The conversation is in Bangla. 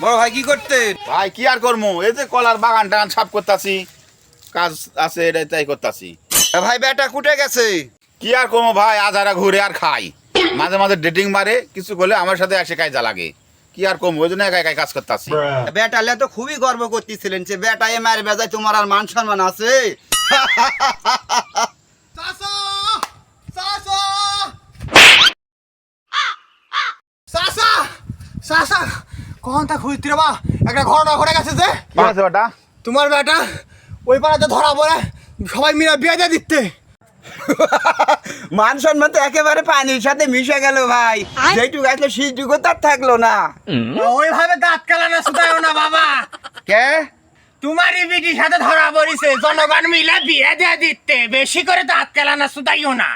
বড় ভাই কি করতে? ভাই কি আর করবো, এই যে কলার বাগান টাগান সাফ করতাছি, কাজ আছে এটাই তাই করতাছি। ভাই বেটা কুটে গেছে? কি আর করবো ভাই, আজারা ঘুরে আর খাই, মাঝে মাঝে ডেটিং মারে, কিছু করলে আমার সাথে এসে কাজে লাগে। কি আর করবো, ওই জন্য একা একাই কাজ করতাছি। বেটালে তো খুবই গর্ব করতেছিলেন যে বেটা এ মায়ের বেজায় তোমার আর মান সম্মান আছে। কখন তা খুঁজতে রে বা একটা ঘটনা ঘটে গেছে যে কি আছে বেটা? তোমার বেটা ওই পাড়াতে ধরা পড়ে সবাই মিলে বিয়ে দিয়ে দিতে। মান সম্মান তো একেবারে পানির সাথে মিশে গেল ভাই, যেটুকু আসলে সেইটুকু তার থাকলো না। ওইভাবে দাঁত কালানো শুধায়ও না বাবা, কে? তোমারই বিটির সাথে ধরা পড়িছে, জনগণ মিলে বিয়ে দিয়ে দিতে, বেশি করে দাঁত কালানো শুধাইও না।